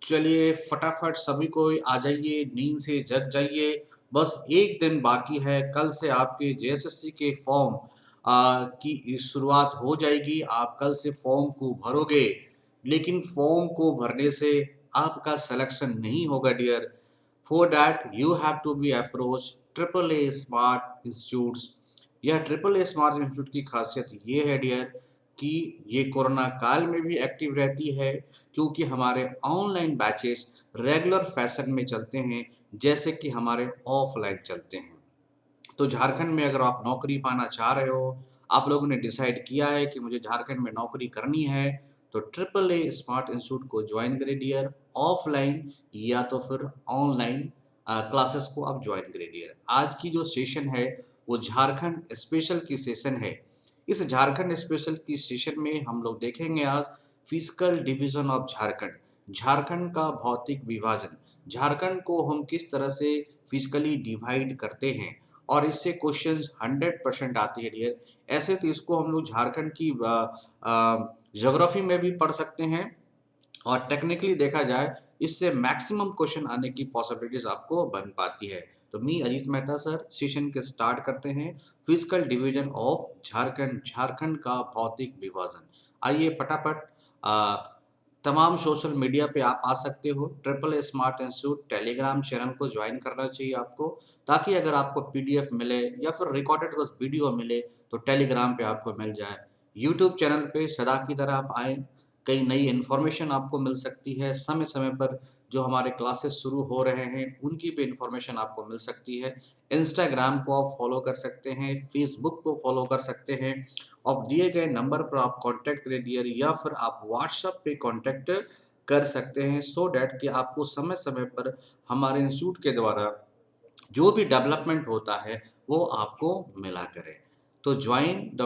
चलिए फटाफट सभी को आ जाइए, नींद से जग जाइए। बस एक दिन बाकी है, कल से आपके जेएसएससी के फॉर्म की शुरुआत हो जाएगी। आप कल से फॉर्म को भरोगे, लेकिन फॉर्म को भरने से आपका सिलेक्शन नहीं होगा dear. For that you have to be approach triple A smart institutes. यह ट्रिपल ए स्मार्ट इंस्टीट्यूट की खासियत ये है डियर कि ये कोरोना काल में भी एक्टिव रहती है, क्योंकि हमारे ऑनलाइन बैचेस रेगुलर फैशन में चलते हैं, जैसे कि हमारे ऑफलाइन चलते हैं। तो झारखंड में अगर आप नौकरी पाना चाह रहे हो, आप लोगों ने डिसाइड किया है कि मुझे झारखंड में नौकरी करनी है, तो ट्रिपल ए स्मार्ट इंस्टीट्यूट को ज्वाइन करें डियर। ऑफलाइन या तो फिर ऑनलाइन क्लासेस को आप ज्वाइन करें डियर। आज की जो सेशन है वो झारखंड स्पेशल की सेशन है। इस झारखंड स्पेशल की सेशन में हम लोग देखेंगे आज physical division of Jharkhand, Jharkhand का भौतिक विभाजन, झारखंड को हम किस तरह से फिजिकली डिवाइड करते हैं, और इससे क्वेश्चंस 100% आती है डियर। ऐसे तो इसको हम लोग झारखंड की ज्योग्राफी में भी पढ़ सकते हैं, और टेक्निकली देखा जाए इससे मैक्सिमम क्वेश्चन आने की पॉसिबिलिटीज आपको बन पाती है। तो मी अजीत मेहता सर सेशन के स्टार्ट करते हैं। Physical division of Jharkhand, Jharkhand का भौतिक विभाजन। आइए फटाफट तमाम सोशल मीडिया पे आप आ सकते हो। Triple A smart institute Telegram channel को ज्वाइन करना चाहिए आपको, ताकि अगर आपको पीडीएफ मिले या फिर रिकॉर्डेड वीडियो मिले तो टेलीग्राम पे आपको मिल जाए। यूट्यूब चैनल पे सदा की तरह आप आए, कई नई इन्फॉर्मेशन आपको मिल सकती है। समय समय पर जो हमारे क्लासेस शुरू हो रहे हैं उनकी भी इन्फॉर्मेशन आपको मिल सकती है। इंस्टाग्राम को आप फॉलो कर सकते हैं, फेसबुक को फॉलो कर सकते हैं, और दिए गए नंबर पर आप कांटेक्ट करें डियर, या फिर आप व्हाट्सएप पे कांटेक्ट कर सकते हैं, सो डैट कि आपको समय समय पर हमारे इंस्टीट्यूट के द्वारा जो भी डेवलपमेंट होता है वो आपको मिला करे। तो join the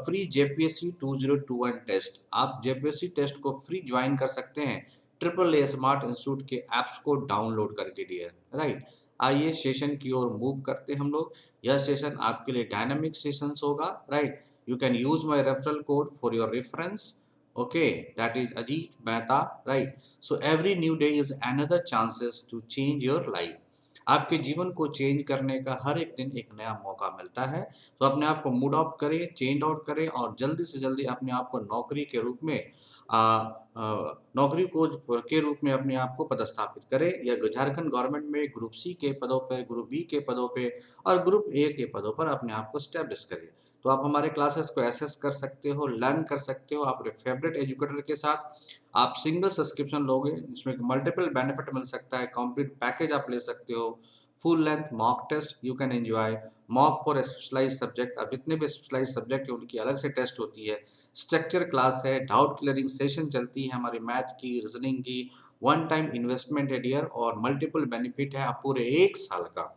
free JPSC 2021 test. आप जेपीएससी टेस्ट को फ्री ज्वाइन कर सकते हैं ट्रिपल ए स्मार्ट इंस्टीट्यूट के ऐप्स को डाउनलोड करके डियर, राइट। आइए सेशन की ओर मूव करते हैं हम लोग। यह सेशन आपके लिए डायनामिक सेशंस होगा, right. You can use my referral code for your reference, okay, that is Ajit Mehta, right? So every new day is another chances to change your life। आपके जीवन को चेंज करने का हर एक दिन एक नया मौका मिलता है। तो अपने आप को मूड आउट करें, चेंज आउट करें, और जल्दी से जल्दी अपने आप को नौकरी के रूप में नौकरी को के रूप में अपने आप को पदस्थापित करें, या झारखंड गवर्नमेंट में ग्रुप सी के पदों पे, ग्रुप बी के पदों पे और ग्रुप ए के पदों पर अपने आप को स्टैब्लिश करें। तो आप हमारे क्लासेस को एसेस कर सकते हो, लर्न कर सकते हो अपने फेवरेट एजुकेटर के साथ। आप सिंगल सब्सक्रिप्शन लोगे, इसमें मल्टीपल बेनिफिट मिल सकता है, कंप्लीट पैकेज आप ले सकते हो। Full length mock test you can enjoy, mock for specialise subject, अब जितने भी स्पेशलाइज सब्जेक्ट है उनकी अलग से टेस्ट होती है। स्ट्रक्चर क्लास है, डाउट क्लियरिंग सेशन चलती है हमारी मैथ की, रीजनिंग की। वन टाइम इन्वेस्टमेंट है डियर, और मल्टीपल बेनिफिट है आप पूरे एक साल का।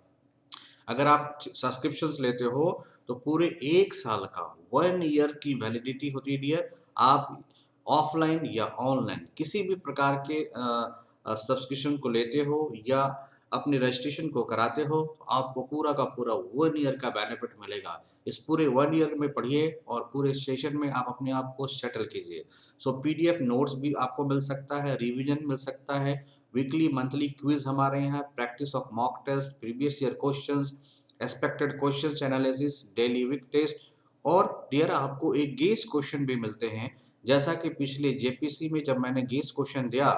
अगर आप सब्सक्रिप्शंस लेते हो तो पूरे एक साल का 1 ईयर की वैलिडिटी होती है डियर। आप ऑफलाइन या ऑनलाइन किसी भी प्रकार के सब्सक्रिप्शन को लेते हो या अपने रजिस्ट्रेशन को कराते हो, तो आपको पूरा का पूरा 1 ईयर का बेनिफिट मिलेगा। इस पूरे 1 ईयर में पढ़िए और पूरे सेशन में आप अपने आप को सेटल कीजिए। सो पीडीएफ नोट्स भी आपको मिल सकता है, रिवीजन मिल सकता है, वीकली मंथली क्विज हमारे यहाँ, practice of mock test, previous year questions, expected questions analysis, daily week test, और डियर आपको एक गेस क्वेश्चन भी मिलते हैं। जैसा कि पिछले जेपीसी में जब मैंने गेस क्वेश्चन दिया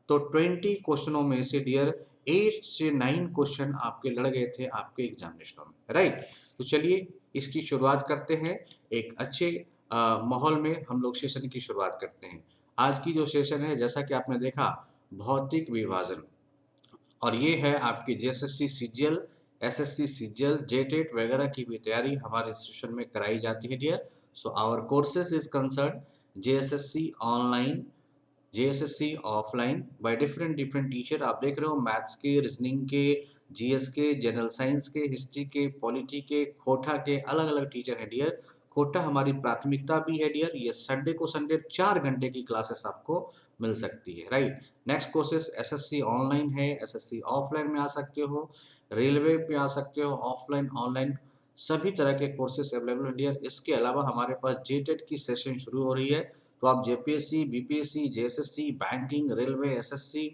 तो 20 क्वेश्चनों में से डियर 8 से 9 क्वेश्चन आपके लड़ गए थे आपके एग्जामिनेशन में, राइट। तो चलिए इसकी शुरुआत करते हैं। एक अच्छे माहौल में हम लोग सेशन की शुरुआत करते हैं। आज की जो सेशन है, जैसा कि आपने देखा, भौतिक विभाजन, और ये है आपकी JSSC CGL, SSC CGL, JTET वगैरह की भी तैयारी हमारे इंस्टीट्यूशन में कराई जाती है dear. So our courses is concern JSSC online, JSSC offline by different different teacher. आप देख रहे हो मैथ्स के, रीजनिंग के, जीएस के, जनरल साइंस के, हिस्ट्री के, पॉलिटी के, खोटा के, अलग अलग टीचर है डियर। खोटा हमारी प्राथमिकता भी है डियर। ये संडे को संडे 4 घंटे की क्लासेस आपको मिल सकती है, right. Next courses SSC online है, एसएससी ऑफलाइन में आ सकते हो, रेलवे पे आ सकते हो, ऑफलाइन ऑनलाइन सभी तरह के कोर्सेस अवेलेबल है डियर। इसके अलावा हमारे पास जेटेट की सेशन शुरू हो रही है, तो आप JPSC, BPSC, JSSC, banking, railway, SSC,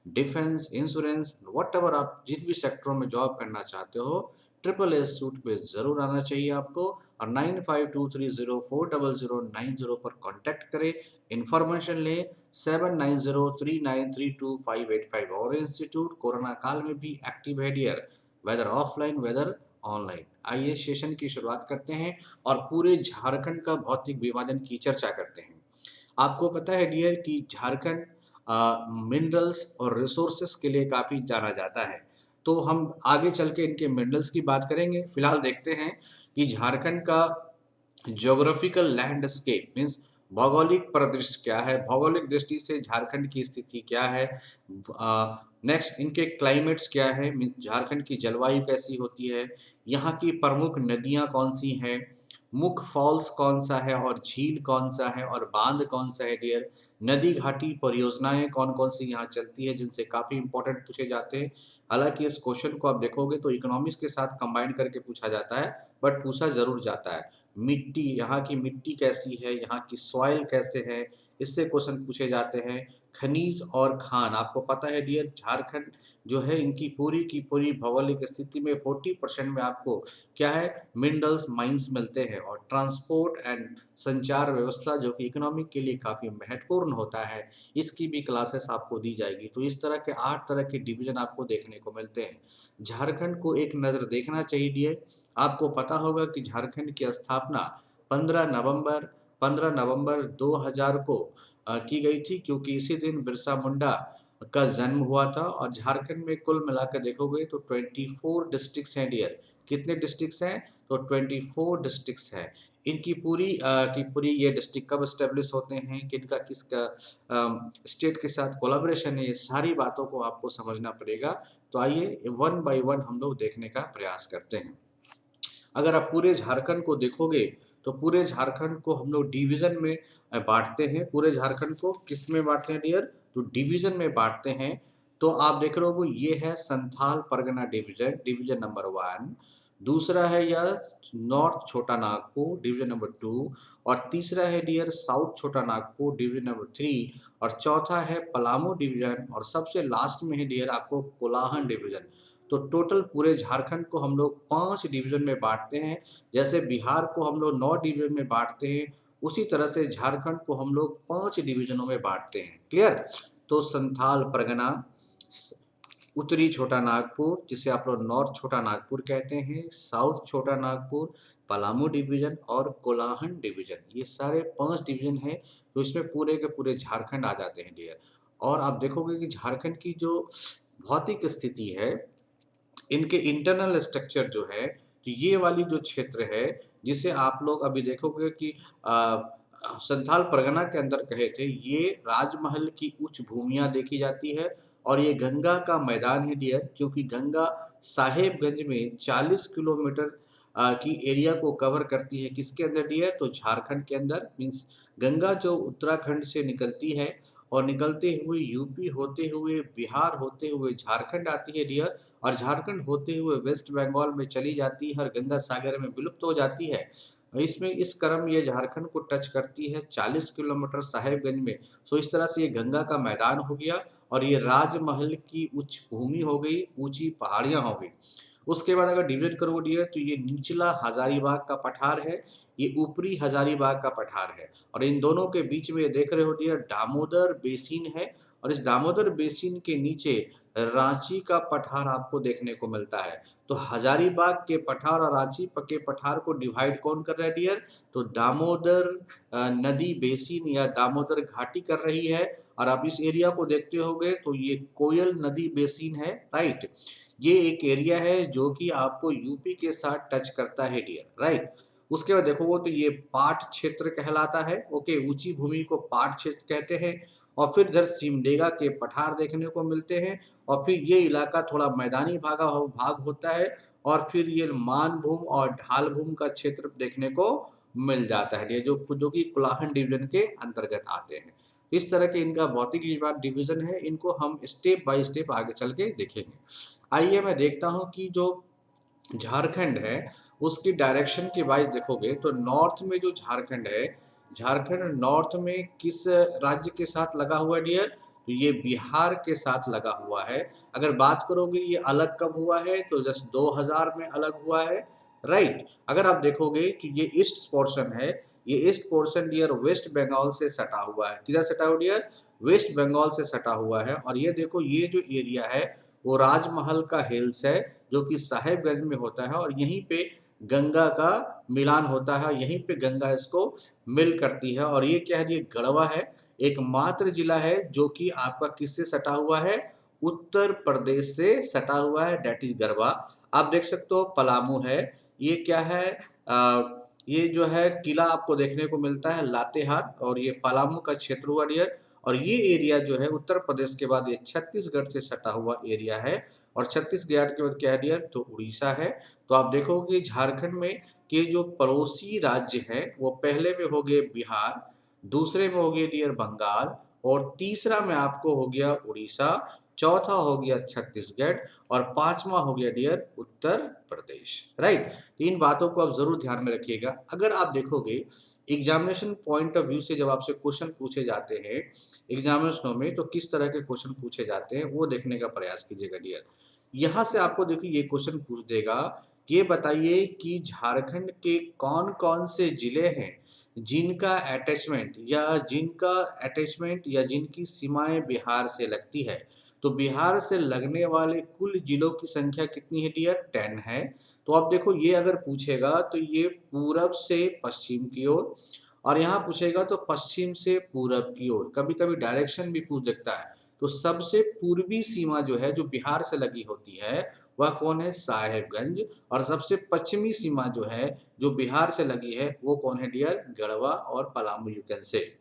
defence, insurance, whatever आप जिन भी सेक्टरों में जॉब करना चाहते हो, ट्रिपल एस सूट पे ज़रूर आना चाहिए आपको और 9523040090 पर कॉन्टैक्ट करें, इन्फॉर्मेशन लें। 7903932585 और इंस्टीट्यूट कोरोना काल में भी एक्टिव है dear, whether offline whether online. आइए सेशन की शुरुआत करते हैं और पूरे झारखंड का भौतिक विभाजन की चर्चा करते हैं। आपको पता है डियर कि झारखंड मिनरल्स और रिसोर्सेस के लिए काफ़ी जाना जाता है। तो हम आगे चल के इनके मिनरल्स की बात करेंगे। फिलहाल देखते हैं कि झारखंड का ज्योग्राफिकल लैंडस्केप मीन्स भौगोलिक परिदृश्य क्या है, भौगोलिक दृष्टि से झारखंड की स्थिति क्या है। नेक्स्ट इनके क्लाइमेट्स क्या है, मीन्स झारखंड की जलवायु कैसी होती है, यहाँ की प्रमुख नदियाँ कौन सी हैं, मुख्य फॉल्स कौन सा है और झील कौन सा है और बांध कौन सा है डियर, नदी घाटी परियोजनाएं कौन कौन सी यहाँ चलती है जिनसे काफ़ी इंपॉर्टेंट पूछे जाते हैं। हालांकि इस क्वेश्चन को आप देखोगे तो इकोनॉमिक्स के साथ कंबाइन करके पूछा जाता है, बट पूछा ज़रूर जाता है। मिट्टी, यहाँ की मिट्टी कैसी है, यहाँ की सॉइल कैसे है, इससे क्वेश्चन पूछे जाते हैं। खनिज और खान, आपको पता है डियर झारखंड जो है इनकी पूरी की पूरी भौगोलिक स्थिति में 40% में आपको क्या है मिनरल्स माइंस मिलते हैं। और ट्रांसपोर्ट एंड संचार व्यवस्था जो कि इकोनॉमिक के लिए काफ़ी महत्वपूर्ण होता है, इसकी भी क्लासेस आपको दी जाएगी। तो इस तरह के 8 तरह के डिवीजन आपको देखने को मिलते हैं। झारखंड को एक नज़र देखना चाहिए। आपको पता होगा कि झारखंड की स्थापना 15 नवंबर 2000 को की गई थी, क्योंकि इसी दिन बिरसा मुंडा का जन्म हुआ था। और झारखंड में कुल मिलाकर देखोगे तो 24 डिस्ट्रिक्ट्स हैं डियर। कितने डिस्ट्रिक्ट्स हैं? तो 24 डिस्ट्रिक्ट्स हैं। इनकी पूरी की पूरी ये डिस्ट्रिक्ट कब एस्टेब्लिश होते हैं, किनका किसका स्टेट के साथ कोलैबोरेशन है, ये सारी बातों को आपको समझना पड़ेगा। तो आइए वन बाय वन हम लोग देखने का प्रयास करते हैं। अगर आप पूरे झारखंड को देखोगे तो पूरे झारखंड को हम लोग डिवीजन में बांटते हैं। पूरे झारखंड को किस में बांटते हैं डियर? तो डिवीजन में बांटते हैं। तो आप देख रहे हो ये है Santhal Pargana division, division number 1। दूसरा है यह नॉर्थ छोटा नागपुर, डिवीजन नंबर 2। और तीसरा है डियर साउथ छोटा नागपुर, डिवीजन नंबर 3। और चौथा है पलामू डिवीजन। और सबसे लास्ट में है डियर आपको कोलाहन डिवीजन। तो टोटल पूरे झारखंड को हम लोग 5 डिवीजन में बांटते हैं। जैसे बिहार को हम लोग 9 डिवीजन में बांटते हैं, उसी तरह से झारखंड को हम लोग 5 डिवीजनों में बांटते हैं। क्लियर? तो संथाल परगना, उत्तरी छोटा नागपुर जिसे आप लोग नॉर्थ छोटा नागपुर कहते हैं, साउथ छोटा नागपुर, पलामू डिवीजन और कोलाहन डिवीजन, ये सारे 5 डिवीजन हैं। तो इसमें पूरे के पूरे झारखंड आ जाते हैं डियर। और आप देखोगे कि झारखंड की जो भौतिक स्थिति है, इनके इंटरनल स्ट्रक्चर जो है, तो ये वाली जो क्षेत्र है जिसे आप लोग अभी देखोगे कि संथाल परगना के अंदर कहे थे, ये राजमहल की उच्च भूमियां देखी जाती है। और ये गंगा का मैदान है डियर, क्योंकि गंगा साहेबगंज में 40 किलोमीटर की एरिया को कवर करती है। किसके अंदर डियर? तो झारखंड के अंदर। मीन्स गंगा जो उत्तराखंड से निकलती है और निकलते हुए यूपी होते हुए बिहार होते हुए झारखंड आती है डियर। और झारखंड होते हुए वेस्ट बंगाल में चली जाती है और गंगा सागर में विलुप्त हो जाती है। इसमें इस क्रम ये झारखंड को टच करती है 40 किलोमीटर साहेबगंज में। सो इस तरह से ये गंगा का मैदान हो गया और ये राजमहल की उच्च भूमि हो गई, ऊंची पहाड़ियां हो गई। उसके बाद अगर डिवाइड करोगे डियर तो ये निचला हजारीबाग का पठार है, ये ऊपरी हजारीबाग का पठार है। और इन दोनों के बीच में देख रहे हो डियर दामोदर बेसिन है। और इस दामोदर बेसिन के नीचे रांची का पठार आपको देखने को मिलता है। तो हजारीबाग के पठार और रांची के पठार को डिवाइड कौन कर रहा है डियर? तो दामोदर नदी बेसिन या दामोदर घाटी कर रही है। और आप इस एरिया को देखते होगे तो ये कोयल नदी बेसिन है, राइट। ये एक एरिया है जो कि आपको यूपी के साथ टच करता है डियर, राइट। उसके बाद देखो वो तो ये पाट क्षेत्र कहलाता है। ओके, ऊंची भूमि को पाट क्षेत्र कहते हैं। और फिर इधर सिमडेगा के पठार देखने को मिलते हैं। और फिर ये इलाका थोड़ा मैदानी भाग होता है। और फिर ये मानभूम और ढाल भूम का क्षेत्र देखने को मिल जाता है, ये जो कि कोलाहन डिवीजन के अंतर्गत आते हैं। इस तरह के इनका भौतिक डिवीजन है। इनको हम स्टेप बाय स्टेप आगे चल के देखेंगे। आइए मैं देखता हूँ कि जो झारखंड है उसकी डायरेक्शन के वाइज देखोगे तो नॉर्थ में जो झारखंड है, झारखंड नॉर्थ में किस राज्य के साथ लगा हुआ है डियर? तो ये बिहार के साथ लगा हुआ है। अगर बात करोगे ये अलग कब हुआ है, तो जस्ट 2000 में अलग हुआ है, राइट। अगर आप देखोगे कि ये ईस्ट पोर्शन है, ये east portion dear West Bengal से सटा हुआ है। किधर सटा हुआ डियर? वेस्ट बंगाल से सटा हुआ है। और ये देखो, ये जो एरिया है वो राजमहल का हिल्स है, जो कि साहेबगंज में होता है, और यहीं पे गंगा का मिलान होता है, यहीं पे गंगा इसको मिल करती है। और ये क्या है? ये गढ़वा है, एकमात्र जिला है जो कि आपका किससे सटा हुआ है? उत्तर प्रदेश से सटा हुआ है, डेट इज गढ़वा। आप देख सकते हो पलामू है, ये क्या है? ये जो है किला आपको देखने को मिलता है लातेहार, और ये पलामू का क्षेत्र हुआ डियर। और ये एरिया जो है उत्तर प्रदेश के बाद ये छत्तीसगढ़ से सटा हुआ एरिया है, और छत्तीसगढ़ के बाद क्या है डियर? तो उड़ीसा है। तो आप देखोगे झारखंड में के जो पड़ोसी राज्य हैं वो पहले में हो गए बिहार, दूसरे में हो गया डियर बंगाल, और तीसरा में आपको हो गया उड़ीसा, चौथा हो गया छत्तीसगढ़, और पांचवा हो गया डियर उत्तर प्रदेश, राइट। तो इन बातों को आप जरूर ध्यान में रखिएगा। अगर आप देखोगे एग्जामिनेशन पॉइंट ऑफ व्यू से जब आपसे क्वेश्चन पूछे जाते हैं एग्जामिनेशनों में, तो किस तरह के क्वेश्चन पूछे जाते हैं वो देखने का प्रयास कीजिएगा डियर। यहाँ से आपको देखिए ये क्वेश्चन पूछ देगा, ये बताइए कि झारखंड के कौन कौन से जिले हैं जिनका अटैचमेंट या जिनकी सीमाएं बिहार से लगती है। तो बिहार से लगने वाले कुल जिलों की संख्या कितनी है डियर? 10 है। तो अब देखो, ये अगर पूछेगा तो ये पूरब से पश्चिम की ओर, और यहाँ पूछेगा तो पश्चिम से पूरब की ओर, कभी कभी डायरेक्शन भी पूछ सकता है। तो सबसे पूर्वी सीमा जो है जो बिहार से लगी होती है वह कौन है? साहेबगंज। और सबसे पश्चिमी सीमा जो है जो बिहार से लगी है वो कौन है डियर? गढ़वा और पलामू, यू कैन से।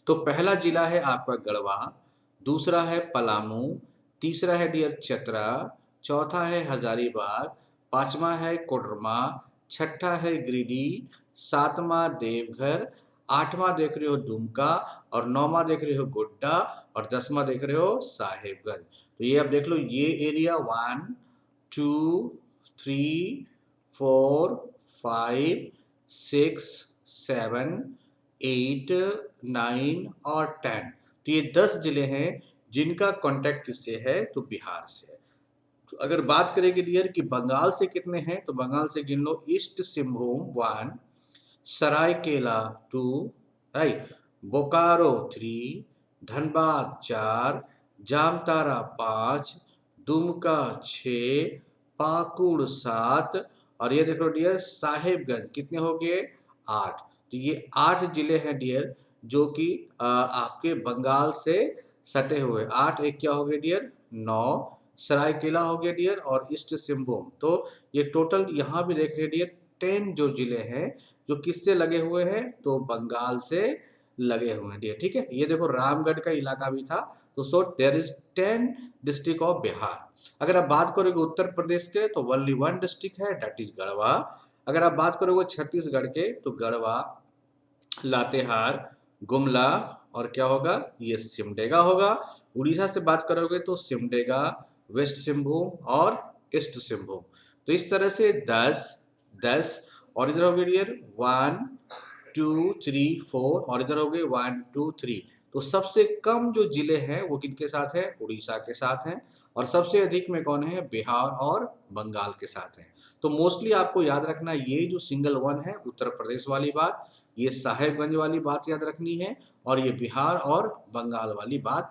तो पहला जिला है आपका गढ़वा, दूसरा है पलामू, तीसरा है डियर चतरा, चौथा है हजारीबाग, पांचवा है कोडरमा, छठा है गिरिडीह, सातवां देवघर, आठवां देख रहे हो दुमका, और नौवां देख रहे हो गोड्डा, और 10वां देख रहे हो साहेबगंज। तो ये आप देख लो, ये एरिया 1 2 3 4 5 6 7 8 9 और 10। तो ये 10 जिले हैं जिनका कांटेक्ट किससे है? तो बिहार से है। तो अगर बात करेंगे डियर कि बंगाल से कितने हैं, तो बंगाल से गिन लो, ईस्ट सिंहभूम 1, सरायकेला 2, राइट, बोकारो 3, धनबाद 4, जामतारा 5, दुमका 6, पाकुड़ 7, और ये देखो डियर साहेबगंज कितने हो गए? 8। तो ये 8 जिले हैं डियर जो कि आपके बंगाल से सटे हुए। 8 एक क्या हो गए डियर? 9। सरायकेला हो गया डियर, और ईस्ट सिंहभूम। तो ये टोटल यहाँ भी देख रहे हैं डियर 10 जो जिले हैं जो किससे लगे हुए हैं? तो बंगाल से लगे हुए हैं डियर, ठीक है। ये देखो रामगढ़ का इलाका भी था। तो so there is 10 district of Bihar. अगर आप बात करोगे उत्तर प्रदेश के तो ओनली 1 डिस्ट्रिक्ट है, दैट इज गढ़वा। अगर आप बात करोगे छत्तीसगढ़ के तो गढ़वा, लातेहार, गुमला, और क्या होगा? ये सिमडेगा होगा। उड़ीसा से बात करोगे तो सिमडेगा, वेस्ट सिंहभूम और ईस्ट सिंहभूम। तो इस तरह से 10 और इधर हो गए डियर 1 2 3 4, और इधर हो गए 1 2 3। तो सबसे कम जो जिले हैं वो किनके साथ है? उड़ीसा के साथ हैं। और सबसे अधिक में कौन है? बिहार और बंगाल के साथ हैं। तो मोस्टली आपको याद रखना, ये जो सिंगल 1 है उत्तर प्रदेश वाली बात, ये साहेबगंज वाली बात याद रखनी है, और ये बिहार और बंगाल वाली बात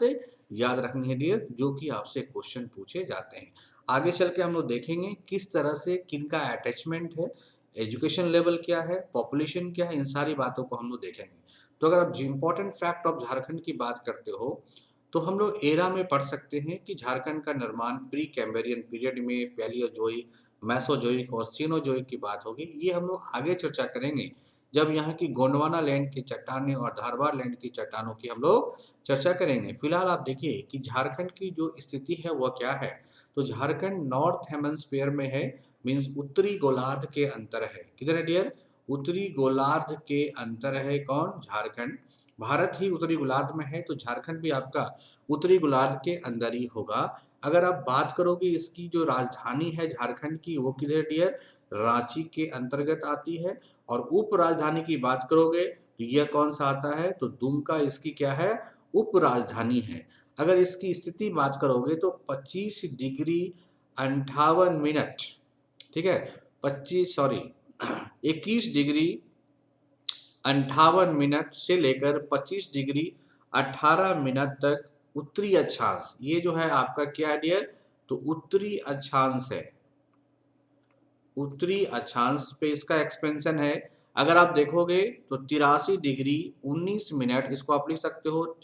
याद रखनी है डियर, जो कि आपसे क्वेश्चन पूछे जाते हैं। आगे चल के हम लोग देखेंगे किस तरह से किनका अटैचमेंट है, एजुकेशन लेवल क्या है, पॉपुलेशन क्या है, इन सारी बातों को हम लोग देखेंगे। तो अगर आप इंपॉर्टेंट फैक्ट ऑफ झारखंड की बात करते हो तो हम लोग एरा में पढ़ सकते हैं कि झारखंड का निर्माण प्री कैम्ब्रियन पीरियड में पैलियोजोइक, मेसोजोइक और सीनोजोइक की बात होगी। ये हम लोग आगे चर्चा करेंगे जब यहाँ की गोंडवाना लैंड की चट्टानें और धारवाड़ लैंड की चट्टानों की हम लोग चर्चा करेंगे। फिलहाल आप देखिए कि झारखंड की जो स्थिति है वह क्या है। तो झारखंड नॉर्थ हेमस्फीयर में है, मीन्स उत्तरी गोलार्ध के अंतर है। किधर है डियर? उत्तरी गोलार्ध के अंतर है कौन? झारखंड। भारत ही उत्तरी गोलार्ध में है, तो झारखंड भी आपका उत्तरी गोलार्ध के अंदर ही होगा। अगर आप बात करोगे इसकी जो राजधानी है झारखंड की वो किधर डियर? रांची के अंतर्गत आती है। और उप राजधानी की बात करोगे तो यह कौन सा आता है? तो दुमका इसकी क्या है? उप राजधानी है। अगर इसकी स्थिति बात करोगे तो 25 डिग्री 58 मिनट, ठीक है, 21 डिग्री 58 मिनट से लेकर 25 डिग्री 18 मिनट तक उत्तरी अक्षांश, ये जो है आपका क्या है डियर, तो उत्तरी अक्षांश है, उत्तरी अक्षांश पे इसका एक्सपेंशन है। अगर आप देखोगे तो 83 डिग्री 19 मिनट, इसको आप लिख सकते हो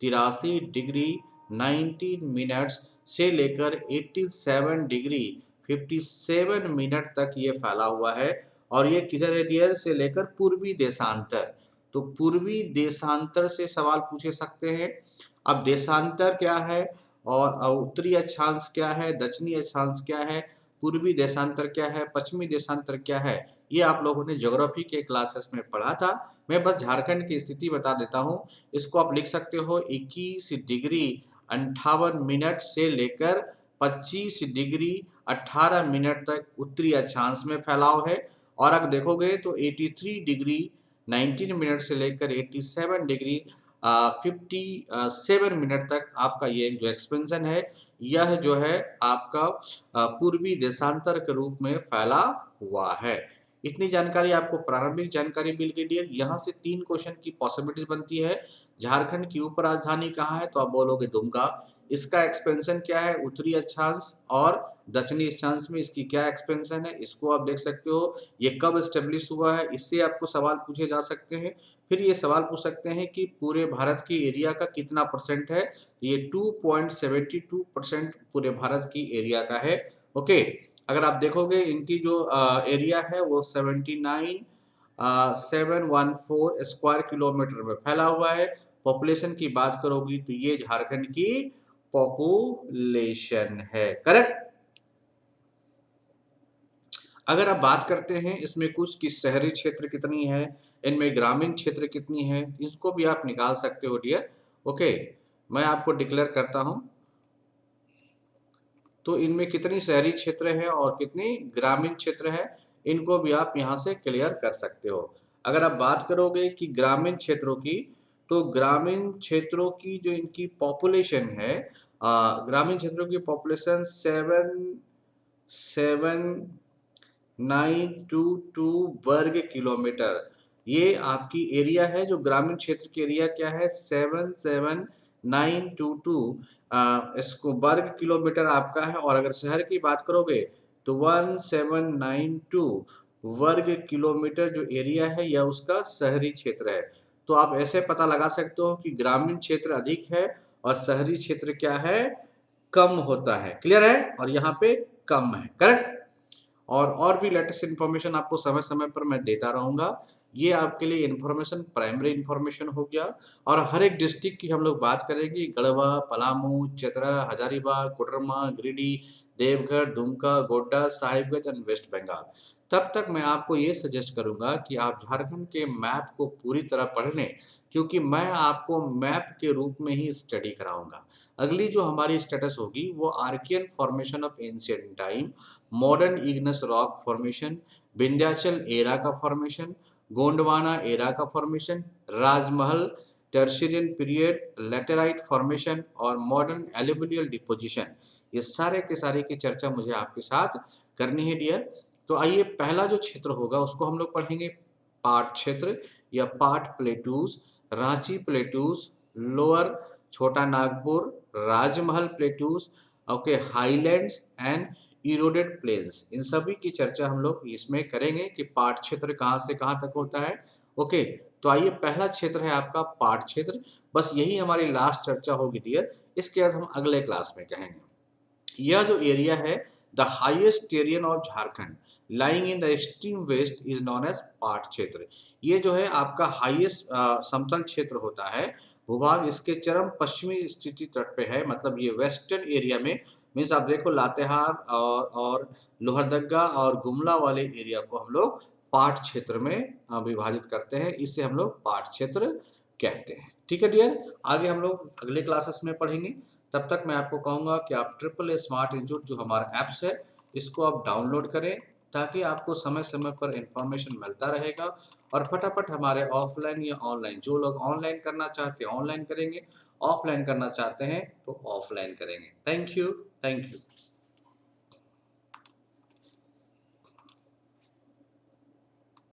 83 डिग्री 19 मिनट्स से लेकर 87 डिग्री 57 मिनट तक ये फैला हुआ है। और ये किधर है डियर, से लेकर पूर्वी देशांतर। तो पूर्वी देशांतर से सवाल पूछे सकते हैं। अब देशांतर क्या है और उत्तरी अक्षांश क्या है, दक्षिणी अक्षांश क्या है, पूर्वी देशांतर क्या है, पश्चिमी देशांतर क्या है, ये आप लोगों ने ज्योग्राफी के क्लासेस में पढ़ा था। मैं बस झारखंड की स्थिति बता देता हूँ। इसको आप लिख सकते हो 21 डिग्री 58 मिनट से लेकर 25 डिग्री 18 मिनट तक उत्तरी अक्षांश में फैलाव है। और अगर देखोगे तो 83 डिग्री 19 मिनट से लेकर 87 डिग्री 57 मिनट तक आपका ये जो एक्सपेंशन है, यह जो है आपका पूर्वी देशांतर के रूप में फैला हुआ है। इतनी जानकारी आपको प्रारंभिक जानकारी मिल गई डियर। यहाँ से 3 क्वेश्चन की पॉसिबिलिटीज बनती है। झारखंड की उप राजधानी कहाँ है, तो आप बोलोगे दुमका। इसका एक्सपेंशन क्या है, उत्तरी अक्षांश और दक्षिणी अक्षांश में इसकी क्या एक्सपेंशन है, इसको आप देख सकते हो। ये कब एस्टेब्लिश हुआ है, इससे आपको सवाल पूछे जा सकते हैं। फिर ये सवाल पूछ सकते हैं कि पूरे भारत की एरिया का कितना परसेंट है, ये 2.72% पूरे भारत की एरिया का है। ओके, अगर आप देखोगे इनकी जो एरिया है वो 79714 स्क्वायर किलोमीटर में फैला हुआ है। पॉपुलेशन की बात करोगी तो ये झारखंड की पॉपुलेशन है, करेक्ट। अगर आप बात करते हैं इसमें कुछ कि शहरी क्षेत्र कितनी है, इनमें ग्रामीण क्षेत्र कितनी है, इसको भी आप निकाल सकते हो डियर। ओके, मैं आपको डिक्लेयर करता हूं, तो इनमें कितनी शहरी क्षेत्र है और कितनी ग्रामीण क्षेत्र है, इनको भी आप यहां से क्लियर कर सकते हो। अगर आप बात करोगे कि ग्रामीण क्षेत्रों की, तो ग्रामीण क्षेत्रों की जो इनकी पॉपुलेशन है, ग्रामीण क्षेत्रों की पॉपुलेशन 77922 वर्ग किलोमीटर, ये आपकी एरिया है। जो ग्रामीण क्षेत्र की एरिया क्या है, 77922 इसको वर्ग किलोमीटर आपका है। और अगर शहर की बात करोगे तो 1792 वर्ग किलोमीटर जो एरिया है यह उसका शहरी क्षेत्र है। तो आप ऐसे पता लगा सकते हो कि ग्रामीण क्षेत्र अधिक है और शहरी क्षेत्र क्या है, कम होता है। क्लियर है, और यहाँ पे कम है, करेक्ट। और भी लेटेस्ट इन्फॉर्मेशन आपको समय समय पर मैं देता रहूंगा। ये आपके लिए इन्फॉर्मेशन प्राइमरी इन्फॉर्मेशन हो गया। और हर एक डिस्ट्रिक्ट की हम लोग बात करेंगे, गढ़वा, पलामू, चतरा, हजारीबाग, कोडरमा, गिरिडीह, देवघर, दुमका, गोड्डा, साहिबगंज एंड वेस्ट बंगाल। तब तक मैं आपको ये सजेस्ट करूंगा कि आप झारखंड के मैप को पूरी तरह पढ़ लें, क्योंकि मैं आपको मैप के रूप में ही स्टडी कराऊंगा। अगली जो हमारी स्टेटस होगी वो Archaean formation of ancient time, modern igneous rock formation, Vindhyachal era का फॉर्मेशन, गोंडवाना एरा का formation, Rajmahal tertiary period, laterite formation और मॉडर्न एल्यूवियल डिपोजिशन, ये सारे के सारे की चर्चा मुझे आपके साथ करनी है डियर। तो आइए, पहला जो क्षेत्र होगा उसको हम लोग पढ़ेंगे पाट क्षेत्र या पाट plateaus, Ranchi plateaus, lower Chota Nagpur, Rajmahal plateaus, okay, highlands and eroded plains, इन सभी की चर्चा हम लोग इसमें करेंगे कि पाट क्षेत्र कहाँ से कहाँ तक होता है। ओके, तो आइए, पहला क्षेत्र है आपका पाट क्षेत्र। बस यही हमारी लास्ट चर्चा होगी डियर, इसके बाद हम अगले क्लास में कहेंगे। यह जो एरिया है, the highest terrain of Jharkhand lying in the extreme west is known as Pat क्षेत्र। ये जो है आपका हाईएस्ट समतल क्षेत्र होता है, भूभाग इसके चरम पश्चिमी स्थिति तट पे है, मतलब ये वेस्टर्न एरिया में, मीन्स आप देखो लातेहार और लोहरदगा और गुमला वाले एरिया को हम लोग पाट क्षेत्र में विभाजित करते हैं, इसे हम लोग पाट क्षेत्र कहते हैं। ठीक है डियर, आगे हम लोग अगले क्लासेस में पढ़ेंगे। तब तक मैं आपको कहूँगा कि आप ट्रिपल ए स्मार्ट इंस्टीट्यूट जो हमारा ऐप्स है, इसको आप डाउनलोड करें, ताकि आपको समय समय पर इंफॉर्मेशन मिलता रहेगा। और फटाफट हमारे ऑफलाइन या ऑनलाइन, जो लोग ऑनलाइन करना चाहते हैं ऑनलाइन करेंगे, ऑफलाइन करना चाहते हैं तो ऑफलाइन करेंगे। Thank you, thank you.